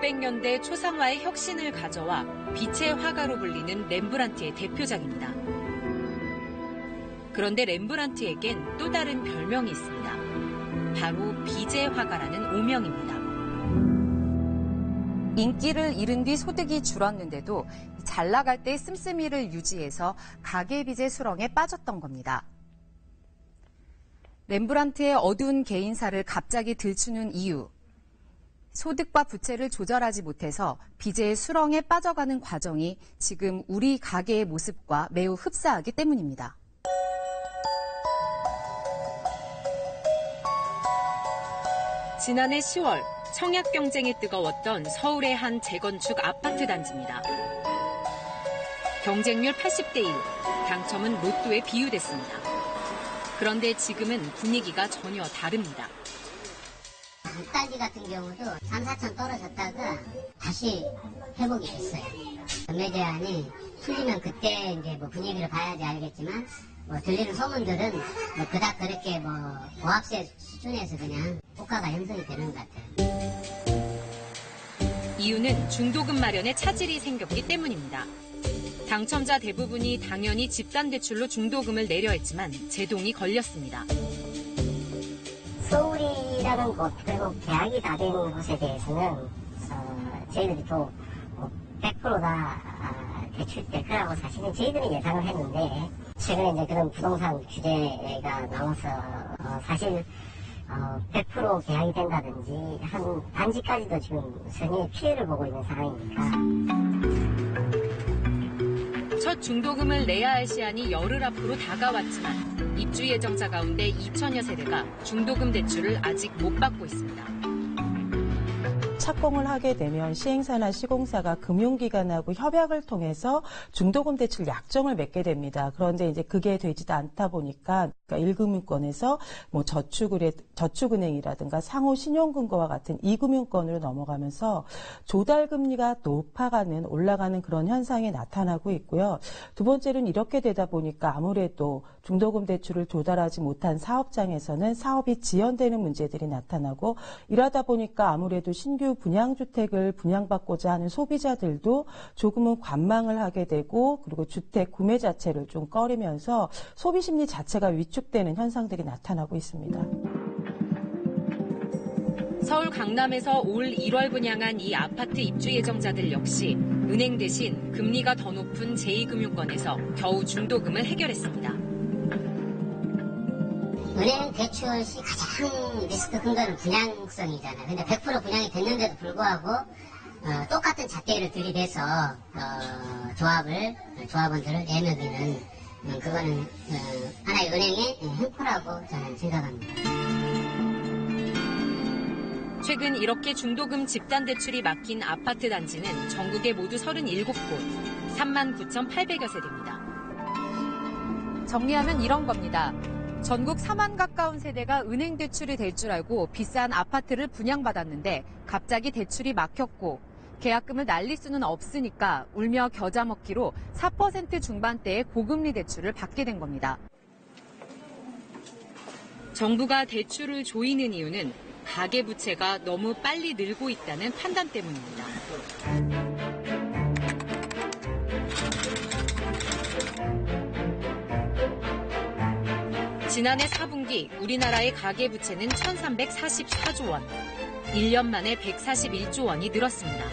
1600년대 초상화의 혁신을 가져와 빛의 화가로 불리는 렘브란트의 대표작입니다. 그런데 렘브란트에겐 또 다른 별명이 있습니다. 바로 비제 화가라는 오명입니다. 인기를 잃은 뒤 소득이 줄었는데도 잘 나갈 때 씀씀이를 유지해서 가계빚의 수렁에 빠졌던 겁니다. 렘브란트의 어두운 개인사를 갑자기 들추는 이유. 소득과 부채를 조절하지 못해서 빚의 수렁에 빠져가는 과정이 지금 우리 가계의 모습과 매우 흡사하기 때문입니다. 지난해 10월 청약 경쟁이 뜨거웠던 서울의 한 재건축 아파트 단지입니다. 경쟁률 80대 1, 당첨은 로또에 비유됐습니다. 그런데 지금은 분위기가 전혀 다릅니다. 단지 같은 경우도 3, 4천 떨어졌다가 다시 회복이 됐어요. 전매 제한이 풀리면 그때 이제 분위기를 봐야지 알겠지만 들리는 소문들은 그닥 그렇게 보합세 수준에서 그냥 효과가 형성이 되는 것 같아요. 이유는 중도금 마련에 차질이 생겼기 때문입니다. 당첨자 대부분이 당연히 집단대출로 중도금을 내려 했지만 제동이 걸렸습니다. 서울이라는 곳 그리고 계약이 다 된 곳에 대해서는 저희들이 또 100%다 대출될 거라고 사실은 저희들은 예상을 했는데 최근에 이제 그런 부동산 규제가 나와서 사실 100% 계약이 된다든지 한 단지까지도 지금 선의의 피해를 보고 있는 상황이니까. 첫 중도금을 내야 할 시한이 열흘 앞으로 다가왔지만 입주 예정자 가운데 2천여 세대가 중도금 대출을 아직 못 받고 있습니다. 착공을 하게 되면 시행사나 시공사가 금융기관하고 협약을 통해서 중도금 대출 약정을 맺게 됩니다. 그런데 이제 그게 되지도 않다 보니까 1금융권에서 저축은행이라든가 상호신용금고와 같은 2금융권으로 넘어가면서 조달금리가 높아가는 올라가는 그런 현상이 나타나고 있고요. 두 번째로는 이렇게 되다 보니까 아무래도 중도금 대출을 조달하지 못한 사업장에서는 사업이 지연되는 문제들이 나타나고 이러다 보니까 아무래도 신규 분양주택을 분양받고자 하는 소비자들도 조금은 관망을 하게 되고 그리고 주택 구매 자체를 좀 꺼리면서 소비심리 자체가 위축되는 현상들이 나타나고 있습니다. 서울 강남에서 올 1월 분양한 이 아파트 입주 예정자들 역시 은행 대신 금리가 더 높은 제2금융권에서 겨우 중도금을 해결했습니다. 은행 대출 시 가장 리스크 큰 거는 분양성이잖아요. 근데 100% 분양이 됐는데도 불구하고 똑같은 잣대를 들이대서 조합원들을 애먹이는 그거는 하나의 은행의 횡포라고 저는 생각합니다. 최근 이렇게 중도금 집단대출이 막힌 아파트 단지는 전국에 모두 37곳, 39,800여 세대입니다. 정리하면 이런 겁니다. 전국 4만 가까운 세대가 은행 대출이 될 줄 알고 비싼 아파트를 분양받았는데 갑자기 대출이 막혔고 계약금을 날릴 수는 없으니까 울며 겨자 먹기로 4% 중반대의 고금리 대출을 받게 된 겁니다. 정부가 대출을 조이는 이유는 가계부채가 너무 빨리 늘고 있다는 판단 때문입니다. 지난해 4분기 우리나라의 가계부채는 1,344조 원, 1년 만에 141조 원이 늘었습니다.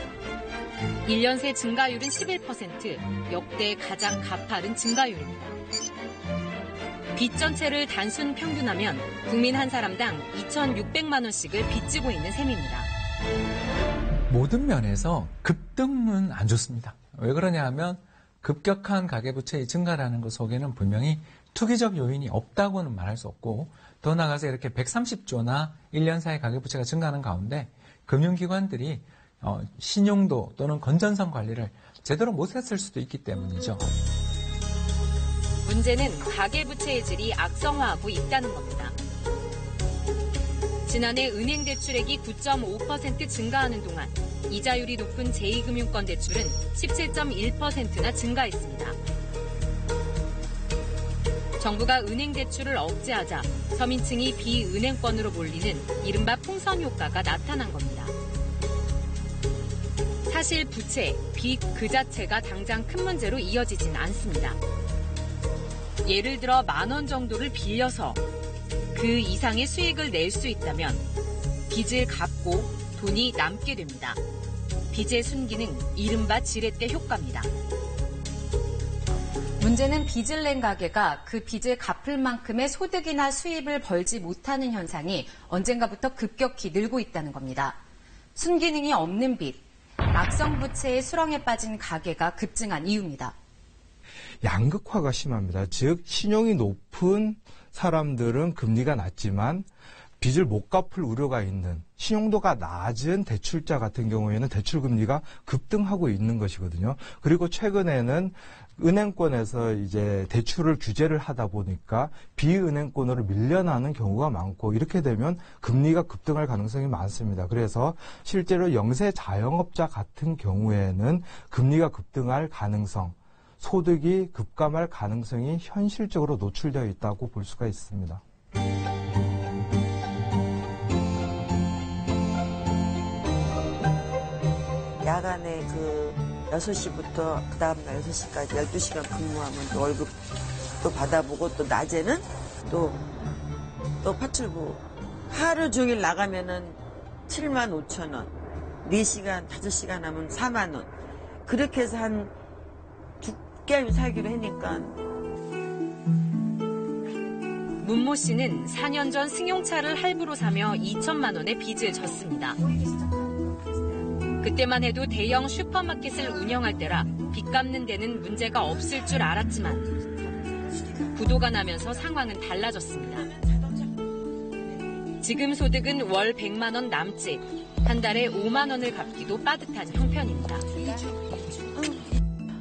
1년 새 증가율은 11%, 역대 가장 가파른 증가율입니다. 빚 전체를 단순 평균하면 국민 한 사람당 2,600만 원씩을 빚지고 있는 셈입니다. 모든 면에서 급등은 안 좋습니다. 왜 그러냐 하면 급격한 가계부채의 증가라는 것 속에는 분명히 투기적 요인이 없다고는 말할 수 없고 더 나아가서 이렇게 130조나 1년 사이 가계부채가 증가하는 가운데 금융기관들이 신용도 또는 건전성 관리를 제대로 못했을 수도 있기 때문이죠. 문제는 가계부채의 질이 악성화하고 있다는 겁니다. 지난해 은행 대출액이 9.5% 증가하는 동안 이자율이 높은 제2금융권 대출은 17.1%나 증가했습니다. 정부가 은행 대출을 억제하자 서민층이 비은행권으로 몰리는 이른바 풍선 효과가 나타난 겁니다. 사실 부채, 빚 그 자체가 당장 큰 문제로 이어지진 않습니다. 예를 들어 10,000원 정도를 빌려서 그 이상의 수익을 낼 수 있다면 빚을 갚고 돈이 남게 됩니다. 빚의 순기능, 이른바 지렛대 효과입니다. 문제는 빚을 낸 가게가 그 빚을 갚을 만큼의 소득이나 수입을 벌지 못하는 현상이 언젠가부터 급격히 늘고 있다는 겁니다. 순기능이 없는 빚, 악성부채의 수렁에 빠진 가게가 급증한 이유입니다. 양극화가 심합니다. 즉 신용이 높은 사람들은 금리가 낮지만 빚을 못 갚을 우려가 있는 신용도가 낮은 대출자 같은 경우에는 대출금리가 급등하고 있는 것이거든요. 그리고 최근에는 은행권에서 이제 대출을 규제를 하다 보니까 비은행권으로 밀려나는 경우가 많고 이렇게 되면 금리가 급등할 가능성이 많습니다. 그래서 실제로 영세 자영업자 같은 경우에는 금리가 급등할 가능성, 소득이 급감할 가능성이 현실적으로 노출되어 있다고 볼 수가 있습니다. 야간에 6시부터 그 다음날 6시까지 12시간 근무하면 또 월급도 받아보고 또 낮에는 또 파출부 하루 종일 나가면은 75,000원, 4시간, 5시간 하면 4만원. 그렇게 해서 한 2개월 살기로 하니까. 문모 씨는 4년 전 승용차를 할부로 사며 2천만 원의 빚을 졌습니다. 그때만 해도 대형 슈퍼마켓을 운영할 때라 빚 갚는 데는 문제가 없을 줄 알았지만 부도가 나면서 상황은 달라졌습니다. 지금 소득은 월 100만 원 남짓, 한 달에 5만 원을 갚기도 빠듯한 형편입니다.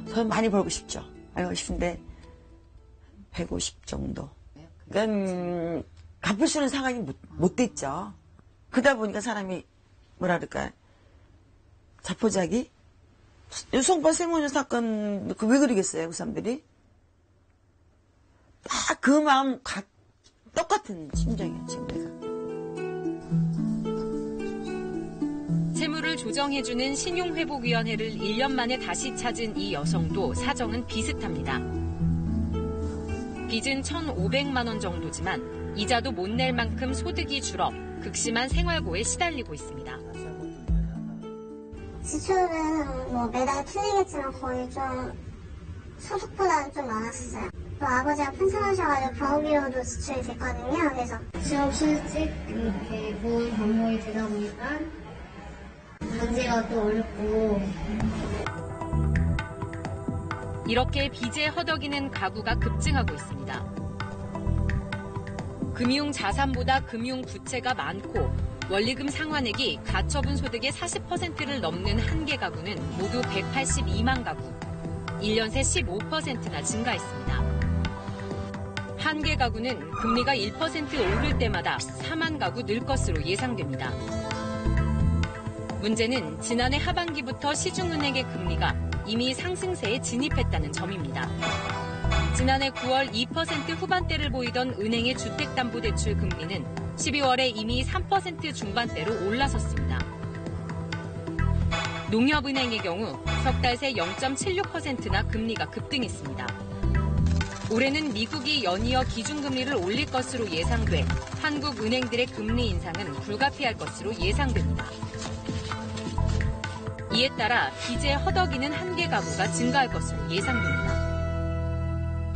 저는 많이 벌고 싶죠. 알고 싶은데 150 정도. 그러니까 갚을 수 있는 상황이 못 됐죠. 그러다 보니까 사람이 뭐라 그럴까, 자포자기? 송파 세모녀 사건 왜 그러겠어요, 그 사람들이? 딱 그 마음 똑같은 심정이에요, 지금 내가. 채무를 조정해주는 신용회복위원회를 1년 만에 다시 찾은 이 여성도 사정은 비슷합니다. 빚은 1,500만 원 정도지만 이자도 못 낼 만큼 소득이 줄어 극심한 생활고에 시달리고 있습니다. 지출은 매달 틀리겠지만 거의 좀 소득보다는 좀 많았어요. 또 아버지가 편찮으셔가지고 병원비용도 지출이 됐거든요. 그래서 취업 실직 이렇게 모은 반복이 되다 보니까 관제가 또 어렵고. 이렇게 빚에 허덕이는 가구가 급증하고 있습니다. 금융 자산보다 금융 부채가 많고 원리금 상환액이 가처분 소득의 40%를 넘는 한 개 가구는 모두 182만 가구, 1년 새 15%나 증가했습니다. 한 개 가구는 금리가 1% 오를 때마다 4만 가구 늘 것으로 예상됩니다. 문제는 지난해 하반기부터 시중은행의 금리가 이미 상승세에 진입했다는 점입니다. 지난해 9월 2% 후반대를 보이던 은행의 주택담보대출 금리는 12월에 이미 3% 중반대로 올라섰습니다. 농협은행의 경우 석 달 새 0.76%나 금리가 급등했습니다. 올해는 미국이 연이어 기준금리를 올릴 것으로 예상돼 한국 은행들의 금리 인상은 불가피할 것으로 예상됩니다. 이에 따라 빚에 허덕이는 한 개 가구가 증가할 것으로 예상됩니다.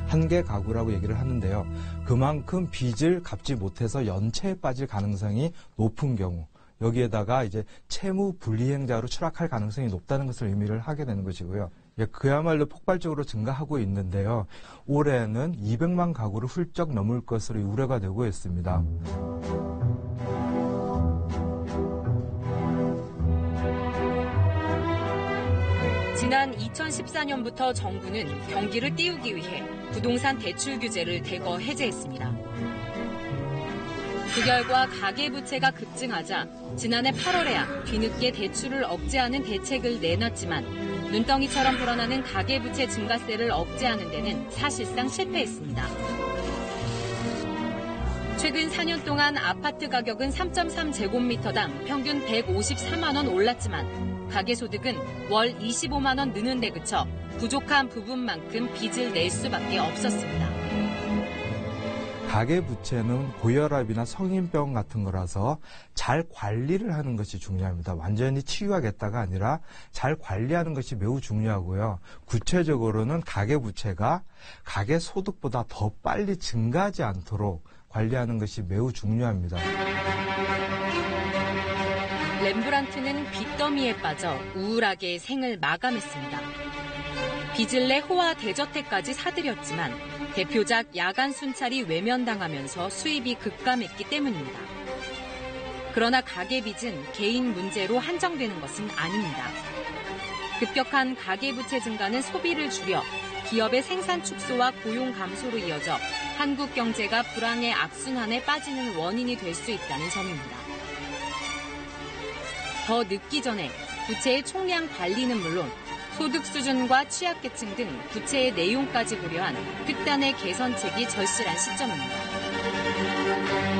한 개 가구라고 얘기를 하는데요. 그만큼 빚을 갚지 못해서 연체에 빠질 가능성이 높은 경우, 여기에다가 이제 채무 불이행자로 추락할 가능성이 높다는 것을 의미를 하게 되는 것이고요. 그야말로 폭발적으로 증가하고 있는데요. 올해는 200만 가구를 훌쩍 넘을 것으로 우려가 되고 있습니다. 지난 2014년부터 정부는 경기를 띄우기 위해 부동산 대출 규제를 대거 해제했습니다. 그 결과 가계부채가 급증하자 지난해 8월에야 뒤늦게 대출을 억제하는 대책을 내놨지만 눈덩이처럼 불어나는 가계부채 증가세를 억제하는 데는 사실상 실패했습니다. 최근 4년 동안 아파트 가격은 3.3제곱미터당 평균 154만 원 올랐지만 가계소득은 월 25만 원 느는 데 그쳐 부족한 부분만큼 빚을 낼 수밖에 없었습니다. 가계부채는 고혈압이나 성인병 같은 거라서 잘 관리를 하는 것이 중요합니다. 완전히 치유하겠다가 아니라 잘 관리하는 것이 매우 중요하고요. 구체적으로는 가계부채가 가계소득보다 더 빨리 증가하지 않도록 관리하는 것이 매우 중요합니다. 렘브란트는 빚더미에 빠져 우울하게 생을 마감했습니다. 빚을 내 호화 대저택까지 사들였지만 대표작 야간 순찰이 외면당하면서 수입이 급감했기 때문입니다. 그러나 가계빚은 개인 문제로 한정되는 것은 아닙니다. 급격한 가계부채 증가는 소비를 줄여 기업의 생산 축소와 고용 감소로 이어져 한국 경제가 불황의 악순환에 빠지는 원인이 될 수 있다는 점입니다. 더 늦기 전에 부채의 총량 관리는 물론 소득 수준과 취약계층 등 부채의 내용까지 고려한 특단의 개선책이 절실한 시점입니다.